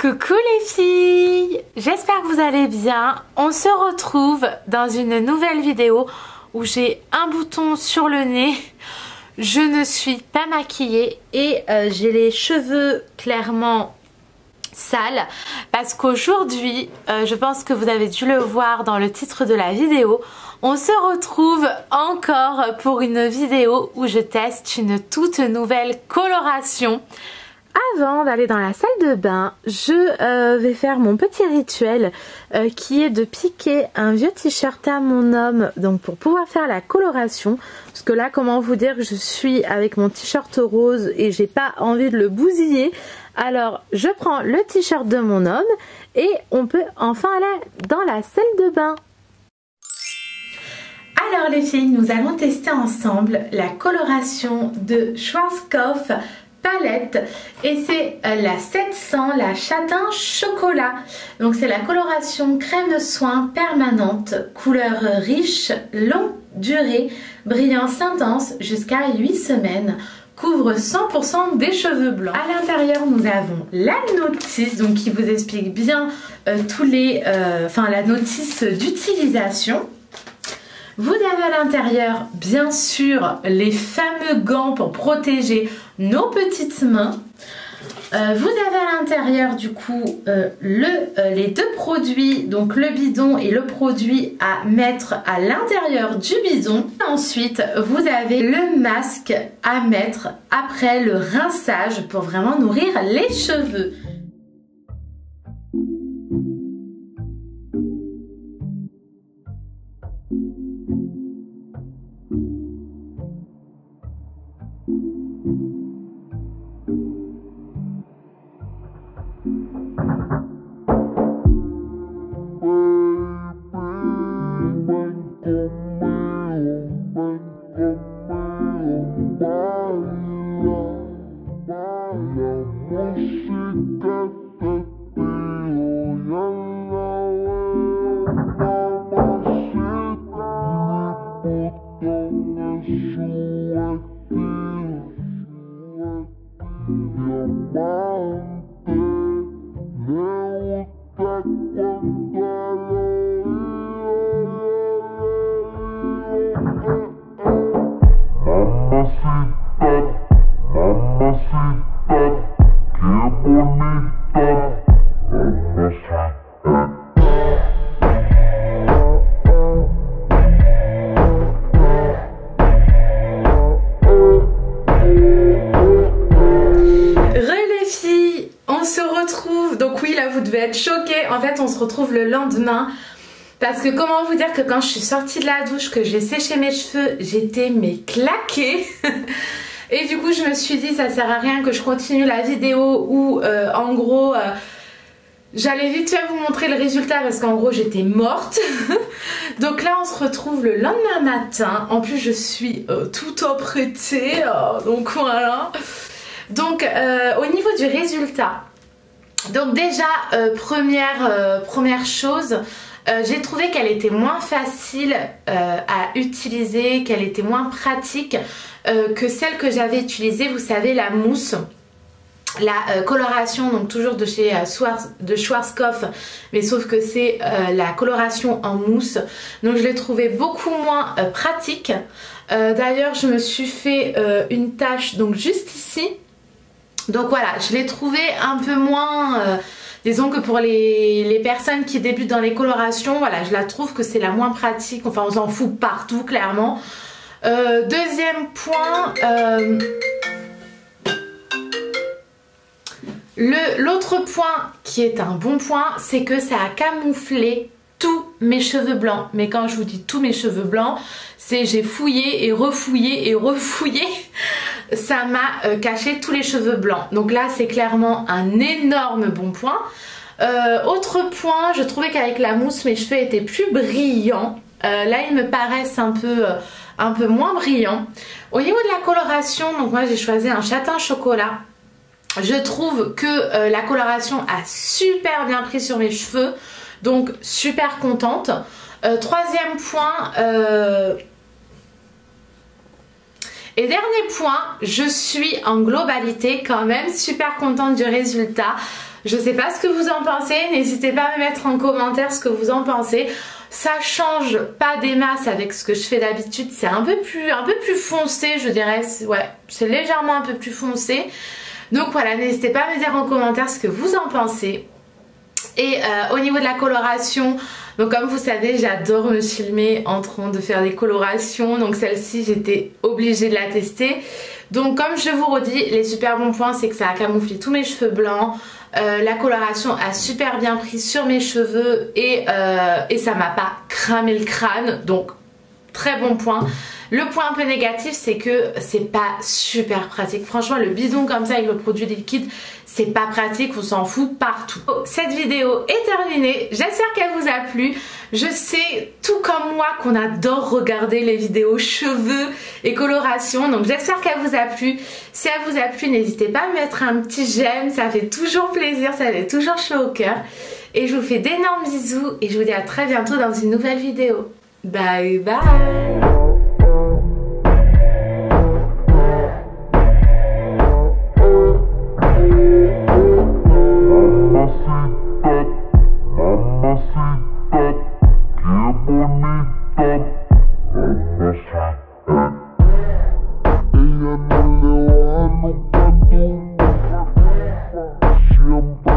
Coucou les filles, j'espère que vous allez bien. On se retrouve dans une nouvelle vidéo où j'ai un bouton sur le nez. Je ne suis pas maquillée et j'ai les cheveux clairement sales parce qu'aujourd'hui, je pense que vous avez dû le voir dans le titre de la vidéo, on se retrouve encore pour une vidéo où je teste une toute nouvelle coloration. Avant d'aller dans la salle de bain, je vais faire mon petit rituel qui est de piquer un vieux t-shirt à mon homme, donc pour pouvoir faire la coloration. Parce que là, comment vous dire que je suis avec mon t-shirt rose et j'ai pas envie de le bousiller. Alors, je prends le t-shirt de mon homme et on peut enfin aller dans la salle de bain. Alors les filles, nous allons tester ensemble la coloration de Schwarzkopf palette et c'est la 700, la châtain chocolat. Donc c'est la coloration crème de soin permanente, couleur riche, longue durée, brillance intense jusqu'à 8 semaines, couvre 100% des cheveux blancs. À l'intérieur nous avons la notice donc qui vous explique bien la notice d'utilisation. Vous avez à l'intérieur, bien sûr, les fameux gants pour protéger nos petites mains. Vous avez à l'intérieur, du coup, les deux produits, donc le bidon et le produit à mettre à l'intérieur du bidon. Ensuite, vous avez le masque à mettre après le rinçage pour vraiment nourrir les cheveux. Donc oui, là vous devez être choqués. En fait on se retrouve le lendemain. Parce que comment vous dire que quand je suis sortie de la douche, que j'ai séché mes cheveux, j'étais mais claquée. Et du coup je me suis dit ça sert à rien que je continue la vidéo où en gros j'allais vite fait vous montrer le résultat parce qu'en gros j'étais morte. Donc là on se retrouve le lendemain matin. En plus je suis tout apprêtée. Donc voilà. Donc au niveau du résultat. Donc déjà, première chose, j'ai trouvé qu'elle était moins facile à utiliser, qu'elle était moins pratique que celle que j'avais utilisée, vous savez, la mousse. La coloration, donc toujours de chez Schwarzkopf, mais sauf que c'est la coloration en mousse. Donc je l'ai trouvé beaucoup moins pratique. D'ailleurs, je me suis fait une tache donc juste ici. Donc voilà, je l'ai trouvé un peu moins, disons que pour les personnes qui débutent dans les colorations, voilà, je la trouve que c'est la moins pratique, enfin on s'en fout partout clairement. Deuxième point, l'autre point qui est un bon point, c'est que ça a camouflé tous mes cheveux blancs. Mais quand je vous dis tous mes cheveux blancs, c'est j'ai fouillé et refouillé et refouillé. Ça m'a caché tous les cheveux blancs. Donc là c'est clairement un énorme bon point. Autre point, je trouvais qu'avec la mousse mes cheveux étaient plus brillants. Là ils me paraissent un peu moins brillants. Au niveau de la coloration, donc moi j'ai choisi un châtain chocolat. Je trouve que la coloration a super bien pris sur mes cheveux. Donc super contente. Troisième point, et dernier point, je suis en globalité quand même super contente du résultat. Je sais pas ce que vous en pensez, n'hésitez pas à me mettre en commentaire ce que vous en pensez. Ça change pas des masses avec ce que je fais d'habitude, c'est un peu plus foncé, je dirais. Ouais, c'est légèrement un peu plus foncé. Donc voilà, n'hésitez pas à me dire en commentaire ce que vous en pensez. Et au niveau de la coloration, donc comme vous savez, j'adore me filmer en train de faire des colorations. Donc celle-ci, j'étais obligée de la tester. Donc comme je vous redis, les super bons points, c'est que ça a camouflé tous mes cheveux blancs. La coloration a super bien pris sur mes cheveux et ça m'a pas cramé le crâne. Donc très bon point. Le point un peu négatif, c'est que c'est pas super pratique. Franchement, le bidon comme ça avec le produit liquide, c'est pas pratique, on s'en fout partout. Cette vidéo est terminée, j'espère qu'elle vous a plu. Je sais, tout comme moi, qu'on adore regarder les vidéos cheveux et coloration, donc j'espère qu'elle vous a plu. Si elle vous a plu, n'hésitez pas à mettre un petit j'aime, ça fait toujours plaisir, ça fait toujours chaud au cœur. Et je vous fais d'énormes bisous et je vous dis à très bientôt dans une nouvelle vidéo. Bye bye. Merci.